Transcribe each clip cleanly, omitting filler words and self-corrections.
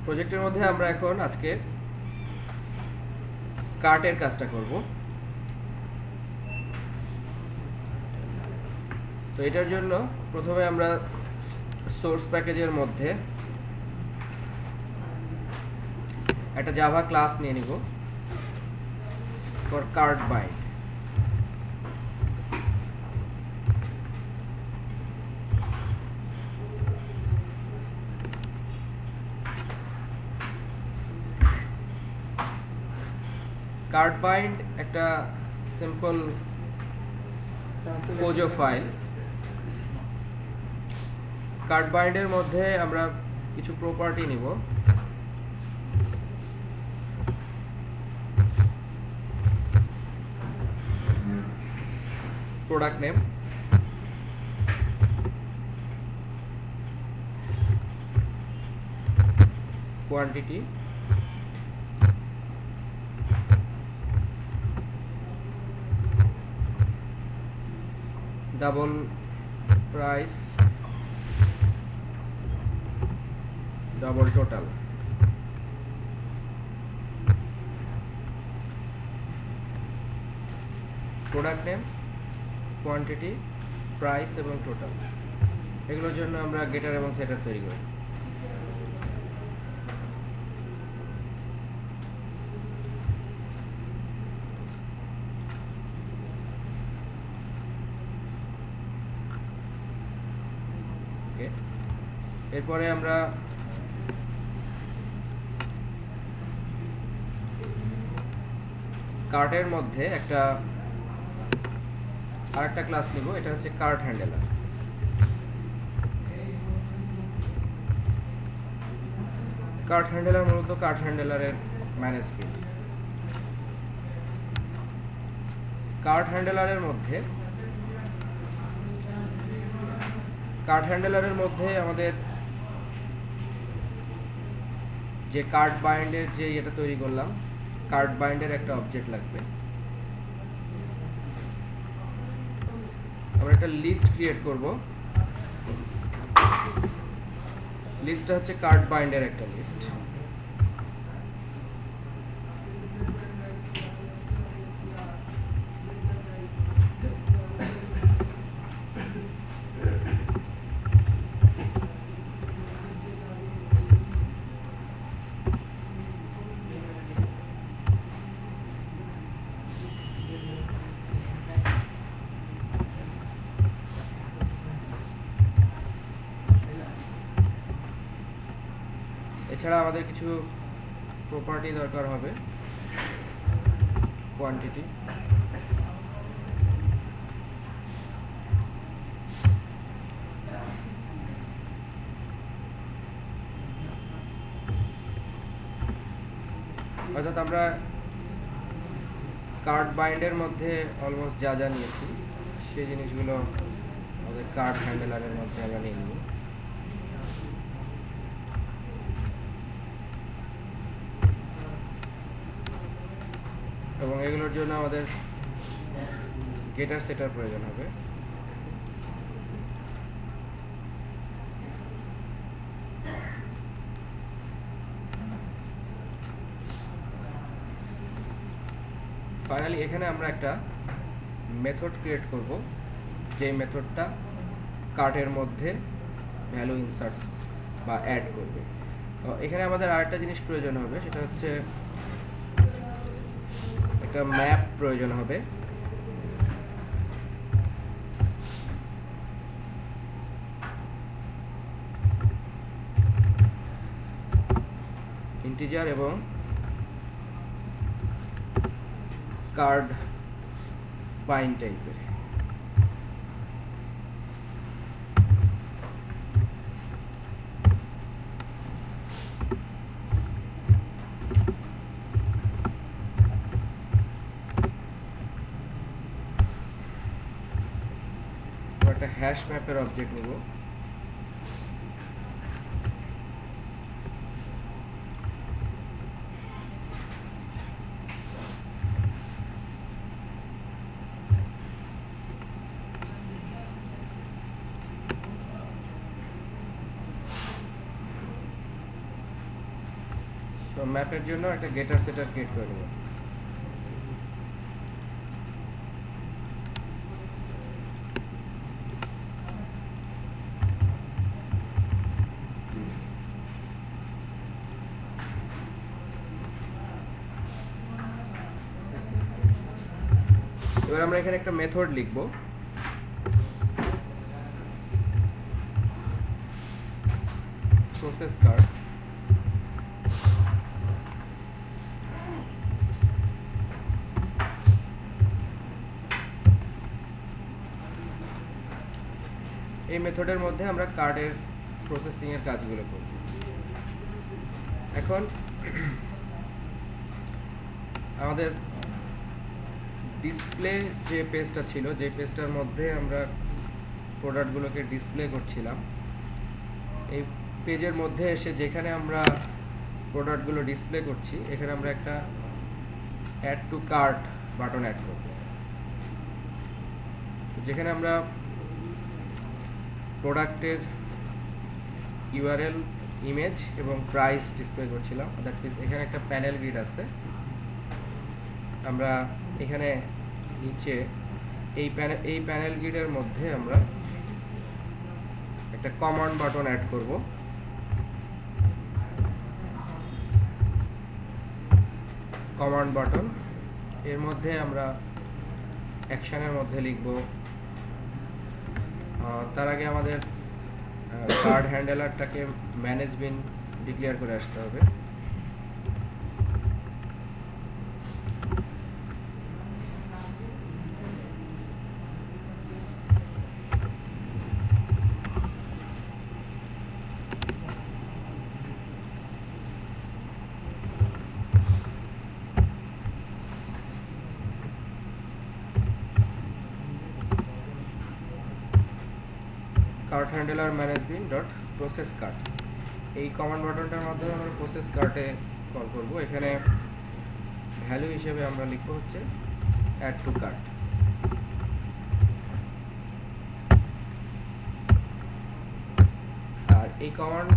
প্রজেক্টের মধ্যে আমরা এখন আজকে কার্টের কাজটা করব। তো এটার জন্য প্রথমে আমরা সোর্স প্যাকেজের মধ্যে একটা জাভা ক্লাস নিয়ে নিব for cart bind. Cart bind একটা সিম্পল কোজো ফাইল। কার্ট বাইন্ডের মধ্যে আমরা কিছু প্রপার্টি নিব। Product name, quantity, double price, double total. Product name, quantity, price এবং টোটাল, এগুলোর জন্য আমরা গেটার এবং সেটার তৈরি করি। এরপরে আমরা কার্টের মধ্যে আরেকটা ক্লাস নিব, এটা হচ্ছে কার্ট হ্যান্ডেলার। কার্ট হ্যান্ডেলার মূলত কার্ট হ্যান্ডেলারের ম্যানেজ ফিল্ড। কার্ট হ্যান্ডেলারের মধ্যে আমাদের যে কার্ট বাইন্ডের যে এটা তৈরি করলাম, কার্ট বাইন্ডের একটা অবজেক্ট লাগবে। আমরা একটা লিস্ট ক্রিয়েট করব। লিস্টটা হচ্ছে কার্ট বাইন্ডের একটা লিস্ট। এছাড়া আমাদের কিছু প্রপার্টি দরকার হবে। কোয়ান্টিটি, অর্থাৎ আমরা কার্ট বাইন্ডের মধ্যে অলমোস্ট যা যা নিয়েছি সেই জিনিসগুলো আমাদের কার্ট হ্যান্ডেলারের মধ্যে আমরা নিয়ে নিই। এবং এগুলোর জন্য আমাদের গেটার সেটার প্রয়োজন হবে। ফাইনালি এখানে আমরা একটা মেথড ক্রিয়েট করব, যে মেথডটা কার্টের মধ্যে ভ্যালু ইনসার্ট বা অ্যাড করবে। তো এখানে আমাদের আরেকটা জিনিস প্রয়োজন হবে, সেটা হচ্ছে একটা ম্যাপ প্রয়োজন হবে। ইন্টিজার এবং কার্ড বাইন্ড টাইপের। একটা হ্যাশ ম্যাপের অবজেক্ট নিব। তো ম্যাপের জন্য একটা গেটার সেটার ক্রিয়েট করে নেব। এবার আমরা এখানে একটা মেথড লিখব, প্রসেস কার্ড। এই মেথডের মধ্যে আমরা কার্ডের প্রসেসিং এর কাজগুলো করব। এখন আমাদের ডিসপ্লে যে পেজটা ছিল, যে পেজটার মধ্যে আমরা প্রোডাক্টগুলোকে ডিসপ্লে করছিলাম, এই পেজের মধ্যে এসে যেখানে আমরা প্রোডাক্টগুলো ডিসপ্লে করছি, এখানে আমরা একটা add to cart button add করব, যেখানে আমরা প্রোডাক্টের ইউআরএল, ইমেজ এবং প্রাইস ডিসপ্লে করছিলাম। দ্যাট মিনস এখানে একটা প্যানেল গ্রিড আছে। আমরা এখানে নিচে এই প্যানেল গ্রিডের মধ্যে আমরা একটা কমান্ড বাটন অ্যাড করব। কমান্ড বাটন এর মধ্যে আমরা অ্যাকশনের মধ্যে লিখব। তার আগে আমাদের কার্ড হ্যান্ডেলারটাকে ম্যানেজ বিন ডিক্লেয়ার করে আসতে হবে। Cart handler manage bean dot process cart, এই কমান্ড বাটনটার মাধ্যমে আমরা প্রসেস কার্টে কল করব। এখানে ভ্যালু হিসেবে আমরা লিখব হচ্ছে অ্যাড টু কার্ট। আর এই কমান্ড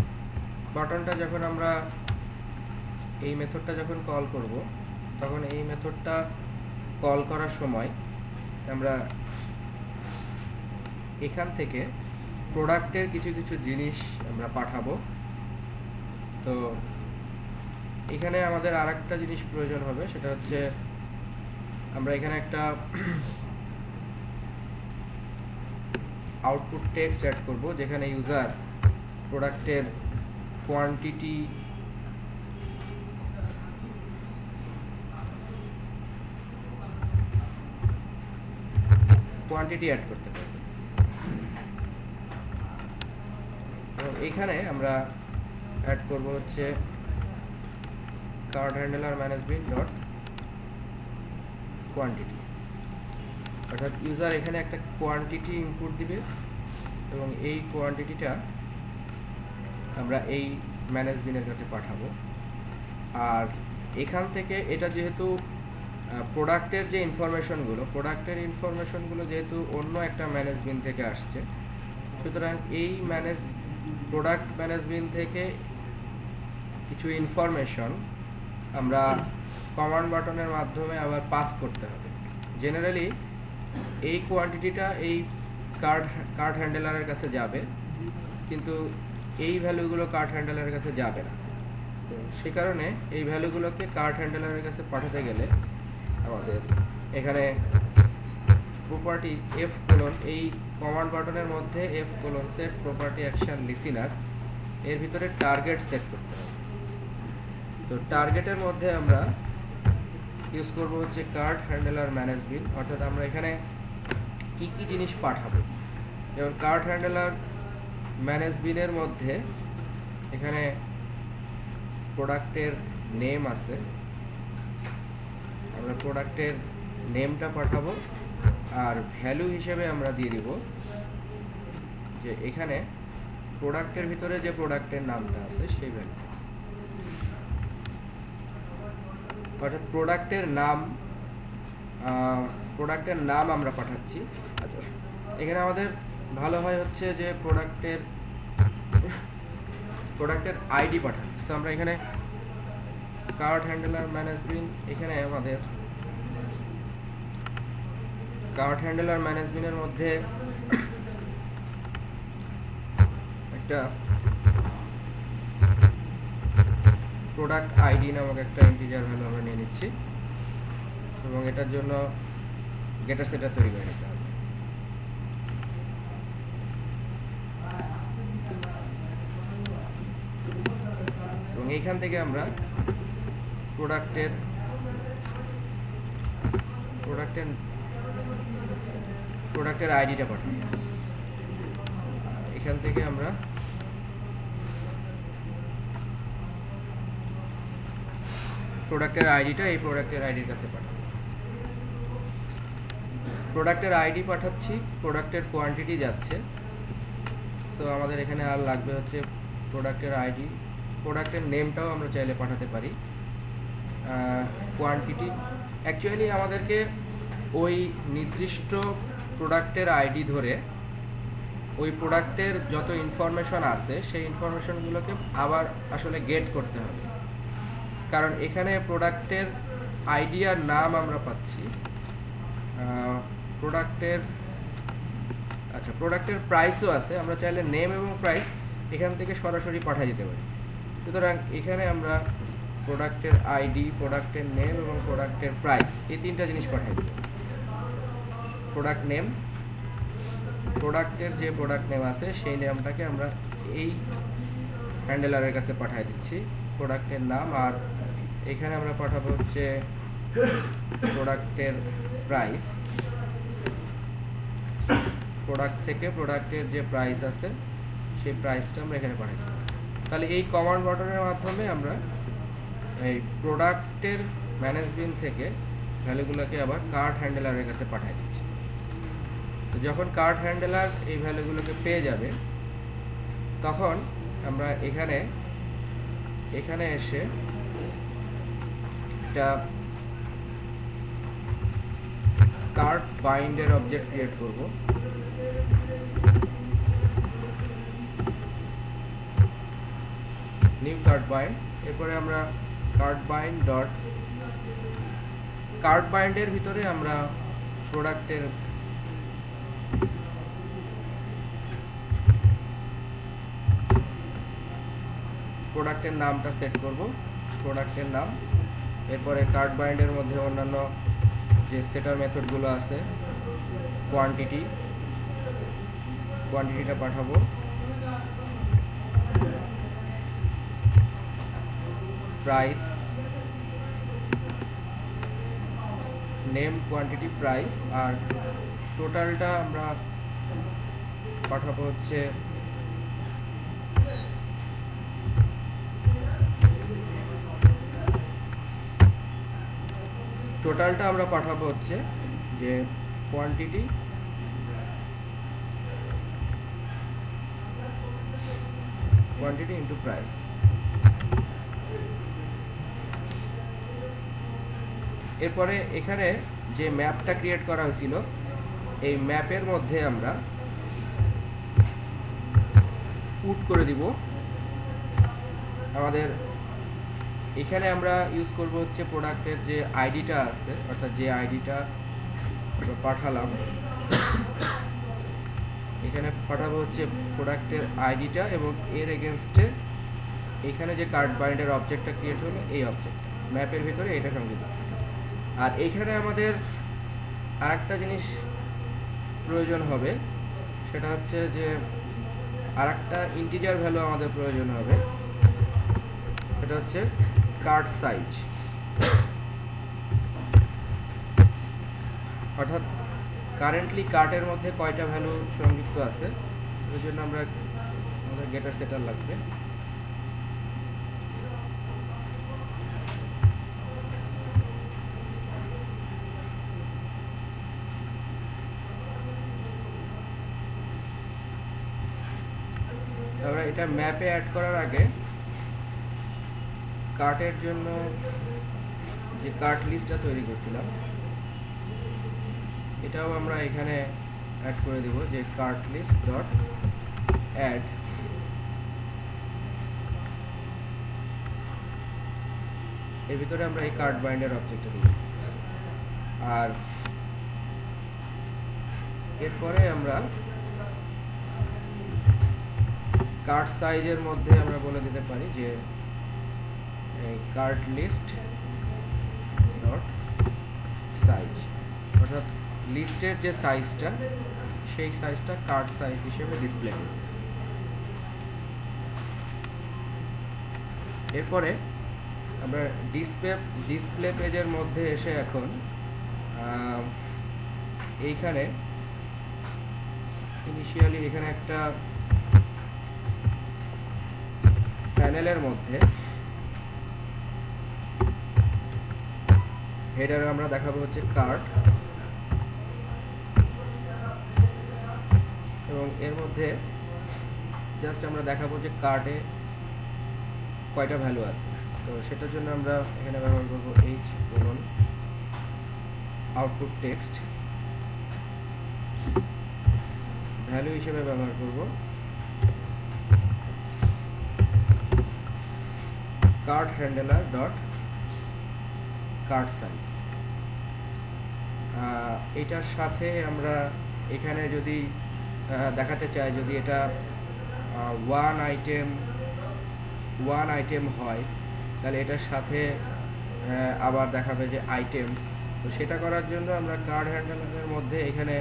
বাটনটা যখন আমরা এই মেথডটা যখন কল করব, তখন এই মেথডটা কল করার সময় আমরা এখান থেকে প্রোডাক্টের কিছু কিছু জিনিস আমরা পাঠাবো। তো এখানে আমাদের আরেকটা জিনিস প্রয়োজন হবে, সেটা হচ্ছে আমরা এখানে একটা আউটপুট টেক্সট অ্যাড করব, যেখানে ইউজার প্রোডাক্টের কোয়ান্টিটি অ্যাড করতে পারবে। এবং এখানে আমরা অ্যাড করব হচ্ছে card handler management dot quantity, অর্থাৎ ইউজার এখানে একটা কোয়ান্টিটি ইনপুট দিবে এবং এই কোয়ান্টিটিটা আমরা এই ম্যানেজমেন্টের কাছে পাঠাবো। আর এখান থেকে এটা যেহেতু প্রোডাক্টের যে ইনফরমেশনগুলো যেহেতু অন্য একটা ম্যানেজমেন্ট থেকে আসছে, সুতরাং এই প্রোডাক্ট ম্যানেজমেন্ট থেকে কিছু ইনফরমেশন আমরা কমান্ড বাটনের মাধ্যমে আবার পাস করতে হবে। জেনারেলি এই কোয়ান্টিটিটা এই কার্ড হ্যান্ডেলারের কাছে যাবে, কিন্তু এই ভ্যালুগুলো কার্ড হ্যান্ডেলারের কাছে যাবে না। তো সেই কারণে এই ভ্যালুগুলোকে কার্ড হ্যান্ডেলারের কাছে পাঠাতে গেলে আমাদের এখানে প্রপার্টি এফ কোলন, এই কমান্ড বাটনের মধ্যে F colon set property action listener, এর ভিতরে টার্গেট সেট করতে হবে। তো টার্গেটের মধ্যে আমরা ইউজ করব হচ্ছে কার্ড হ্যান্ডেলার ম্যানেজমেন্ট, অর্থাৎ আমরা এখানে কি কি জিনিস পাঠাবো। যেমন কার্ড হ্যান্ডেলার ম্যানেজমেন্টের মধ্যে এখানে প্রোডাক্টের নেম আছে, আমরা প্রোডাক্টের নেমটা পাঠাবো। আর ভ্যালু হিসেবে আমরা দিয়ে দিব যে এখানে প্রোডাক্টের ভিতরে যে প্রোডাক্টের নামটা আছে সেই ভ্যালু, অর্থাৎ প্রোডাক্টের নাম আমরা পাঠাচ্ছি। আচ্ছা, এখানে আমাদের ভালো হয় হচ্ছে যে প্রোডাক্টের আইডি পাঠাচ্ছি। তো আমরা এখানে কার্ট হ্যান্ডলার ম্যানেজমেন্ট, এখানে আমাদের কার্ট হ্যান্ডলার ম্যানেজমেন্টের মধ্যে একটা প্রোডাক্ট আইডি নামক একটা ইন্টিজার ভ্যালু আমরা নিয়ে নিচ্ছি এবং এটার জন্য গেটার সেটার তৈরি করে নিতে হবে। এবং এইখান থেকে আমরা প্রোডাক্টের আইডিটা পাঠাবো। এখান থেকে আমরা প্রোডাক্টের আইডিটা এই প্রোডাক্টের আইডির কাছে পাঠাবো। প্রোডাক্টের আইডি পাঠাচ্ছি, প্রোডাক্টের কোয়ান্টিটি যাচ্ছে। সো আমাদের এখানে আর লাগবে হচ্ছে প্রোডাক্টের আইডি। প্রোডাক্টের নেমটাও আমরা চাইলে পাঠাতে পারি। কোয়ান্টিটি অ্যাকচুয়ালি আমাদেরকে ওই নির্দিষ্ট প্রোডাক্টের আইডি ধরে ওই প্রোডাক্টের যত ইনফরমেশন আছে সেই ইনফরমেশনগুলোকে আবার আসলে গেট করতে হবে, কারণ এখানে প্রোডাক্টের আইডি আর নাম আমরা পাচ্ছি। প্রোডাক্টের প্রাইসও আছে, আমরা চাইলে নেম এবং প্রাইস এখান থেকে সরাসরি পাঠিয়ে দিতে পারি। সুতরাং এখানে আমরা প্রোডাক্টের আইডি, প্রোডাক্টের নেম এবং প্রোডাক্টের প্রাইস এই তিনটা জিনিস পাঠিয়ে দেব। প্রোডাক্ট নেম, প্রোডাক্টের যে প্রোডাক্ট নেম আছে সেই নেমটাকে আমরা এই হ্যান্ডেলারের কাছে পাঠিয়ে দিচ্ছি, প্রোডাক্টের নাম। আর এখানে আমরা পাঠাবো হচ্ছে প্রোডাক্টের প্রাইস। প্রোডাক্ট থেকে প্রোডাক্টের যে প্রাইস আছে সেই প্রাইসটা আমরা এখানে পাঠাচ্ছি। তাহলে এই কমান্ড বাটনের মাধ্যমে আমরা এই প্রোডাক্টের ম্যানেজমেন্ট থেকে ভ্যালুগুলোকে আবার কার্ট হ্যান্ডেলারের কাছে পাঠিয়ে দিচ্ছি। তো যখন কার্ট হ্যান্ডেলার এই ভ্যালুগুলোকে পেয়ে যাবে তখন আমরা এখানে এসে একটা কার্ট বাইন্ডের অবজেক্ট ক্রিয়েট করব। নিউ কার্ট বাইন্ড, এরপরে আমরা কার্ট বাইন্ডের ভিতরে আমরা প্রোডাক্টের নামটা সেট করব, প্রোডাক্টের নাম। এরপরে কার্ট বাইন্ডের মধ্যে অন্যান্য যে সেটার মেথডগুলো আছে, কোয়ান্টিটিটা পাঠাবো, প্রাইস, নেম, কোয়ান্টিটি, প্রাইস। আর টোটালটা আমরা পাঠাবো হচ্ছে যে কোয়ান্টিটি ইনটু প্রাইস। এরপরে এখানে যে ম্যাপটা ক্রিয়েট করা হয়েছিল এই ম্যাপের মধ্যে আমরা পুট করে দিব আমাদের। এখানে আমরা ইউজ করব হচ্ছে প্রোডাক্টের যে আইডিটা আছে, অর্থাৎ যে আইডিটা পাঠালাম এখানে পাঠাবো হচ্ছে প্রোডাক্টের আইডিটা এবং এর এগেনস্টে এখানে যে কার্ট বাইন্ডের অবজেক্টটা ক্রিয়েট হলো এই অবজেক্ট ম্যাপের ভিতরে এটা সংযুক্ত। আর এখানে আমাদের আরেকটা জিনিস প্রয়োজন হবে, সেটা হচ্ছে যে আরেকটা ইন্টিজার ভ্যালু আমাদের প্রয়োজন হবে, সেটা হচ্ছে কার্ট সাইজ। অর্থাৎ কারেন্টলি কার্টের মধ্যে কয়টা ভ্যালু সংযুক্ত আছে, ওই জন্য আমাদের গেটার সেটার লাগবে। তারপরে এটা ম্যাপে অ্যাড করার আগে কার্টের জন্য যে কার্ট লিস্টটা তৈরি করছিলাম এটাও আমরা এখানে অ্যাড করে দেব, যে কার্ট লিস্ট ডট অ্যাড এর ভিতরে আমরা এই কার্ট বাইন্ডার অবজেক্টটা দিই। আর এরপরে আমরা কার্ট সাইজের মধ্যে আমরা বলে দিতে পারি যে কার্ট লিস্ট ডট সাইজ, অর্থাৎ লিস্টের যে সাইজটা সেই সাইজটা কার্ট সাইজ হিসেবে ডিসপ্লে করবে। এরপরে আমরা ডিসপ্লে পেজের মধ্যে এসে এখন এইখানে ইনিশিয়ালি এখানে একটা প্যানেলের মধ্যে হেডার আমরা দেখাবো হচ্ছে কার্ট, এবং এর মধ্যে জাস্ট আমরা দেখাবো যে কার্টে কয়টা ভ্যালু আছে। তো সেটার জন্য আমরা এখানে ব্যবহার করব H colon output text, value হিসেবে ব্যবহার করব cart handler dot cart size. এটার সাথে আমরা এখানে যদি দেখাতে চাই যদি এটা ওয়ান আইটেম হয় তাহলে এটার সাথে আবার দেখাবে যে আইটেম। তো সেটা করার জন্য আমরা কার্ট হ্যান্ডলারের মধ্যে এখানে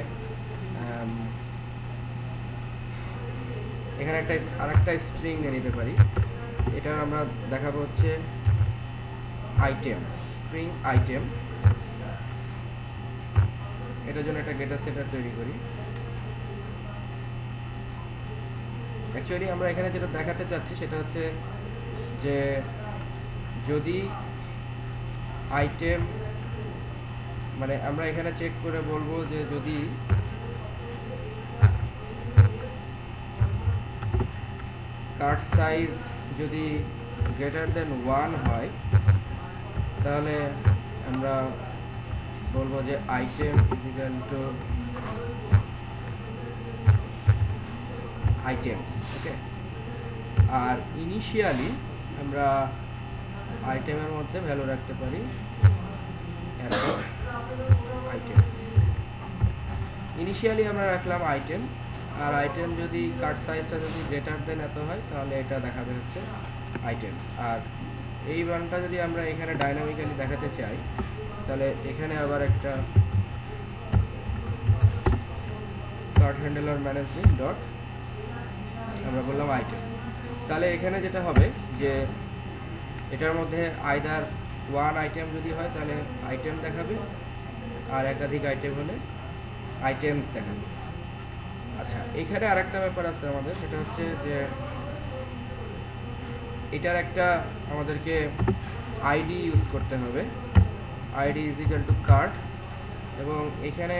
একটা আরেকটা স্ট্রিং নিতে পারি। এটা আমরা দেখাবো হচ্ছে আইটেম, স্ট্রিং আইটেম। এটার জন্য একটা গেটার সেটার তৈরি করি। অ্যাকচুয়ালি আমরা এখানে যেটা দেখাতে চাচ্ছি সেটা হচ্ছে যে যদি আইটেম মানে আমরা এখানে চেক করে বলবো যে যদি কার্ট সাইজ যদি গ্রেটার দেন 1 হয় তাহলে আমরা বলবো যে item is equal to items. Okay, আর ইনিশিয়ালি আমরা আইটেমের মধ্যে ভ্যালু রাখতে পারি আইটেম। ইনিশিয়ালি আমরা রাখলাম আইটেম, আর আইটেম যদি কার্ট সাইজটা যদি গ্রেটার দেন এত হয় তাহলে এটা দেখাবে হচ্ছে আইটেমস। আর এই মানটা যদি আমরা এখানে ডাইনামিক্যালি দেখাতে চাই তাহলে এখানে আবার একটা কার্ট হ্যান্ডলার ম্যানেজমেন্ট ডট আমরা বললাম আইটেম। তাহলে এখানে যেটা হবে যে এটার মধ্যে আইদার ওয়ান আইটেম যদি হয় তাহলে আইটেম দেখাবে, আর একাধিক আইটেম হলে আইটেমস দেখাবে। আচ্ছা, এখানে আরেকটা ব্যাপার আছে আমাদের, সেটা হচ্ছে যে এটার একটা আমাদেরকে আইডি ইউজ করতে হবে, ID is equal to cart, এবং এখানে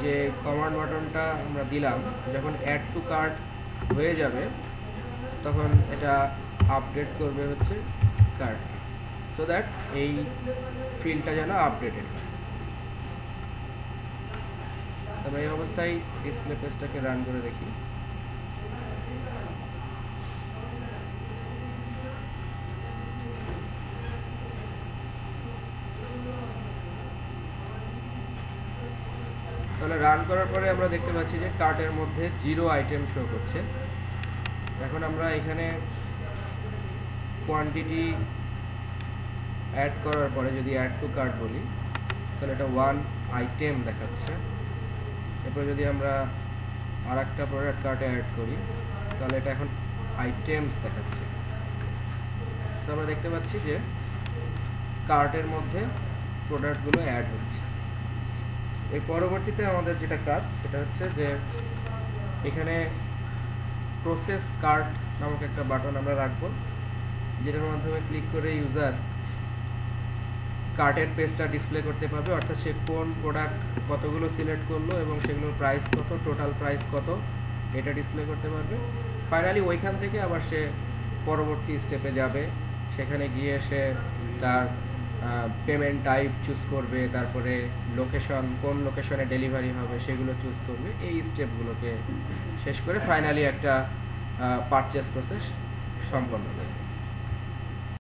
যে কমান্ড বাটনটা আমরা দিলাম যখন অ্যাড টু কার্ট হয়ে যাবে তখন এটা আপডেট করবে হচ্ছে কার্ট, সো দ্যাট এই ফিল্ডটা যেন আপডেটেড হয়। তবে এই অবস্থায় ডিসপ্লে পেজটাকে রান করে দেখি। তাহলে রান করার পরে আমরা দেখতে পাচ্ছি যে কার্টের মধ্যে 0 আইটেম শো করছে। এখন আমরা এখানে কোয়ান্টিটি অ্যাড করার পরে যদি অ্যাড টু কার্ট বলি তাহলে এটা 1 আইটেম দেখাচ্ছে। এরপর যদি আমরা আর একটা প্রোডাক্ট কার্টে অ্যাড করি তাহলে এটা এখন আইটেমস দেখাচ্ছে। তো আমরা দেখতে পাচ্ছি যে কার্টের মধ্যে প্রোডাক্টগুলো অ্যাড হচ্ছে। এর পরবর্তীতে আমাদের যেটা কাজ সেটা হচ্ছে যে এখানে প্রসেস কার্ট নামক একটা বাটন আমরা রাখবো, যেটার মাধ্যমে ক্লিক করে ইউজার কার্টের পেজটা ডিসপ্লে করতে পারবে, অর্থাৎ সে কোন প্রোডাক্ট কতগুলো সিলেক্ট করলো এবং সেগুলোর প্রাইস কত, টোটাল প্রাইস কত, এটা ডিসপ্লে করতে পারবে। ফাইনালি ওইখান থেকে আবার সে পরবর্তী স্টেপে যাবে, সেখানে গিয়ে সে তার পেমেন্ট টাইপ চুজ করবে, তারপরে লোকেশন, কোন লোকেশনে ডেলিভারি হবে সেগুলো চুজ করবে। এই স্টেপগুলোকে শেষ করে ফাইনালি একটা পারচেস প্রসেস সম্পন্ন হবে।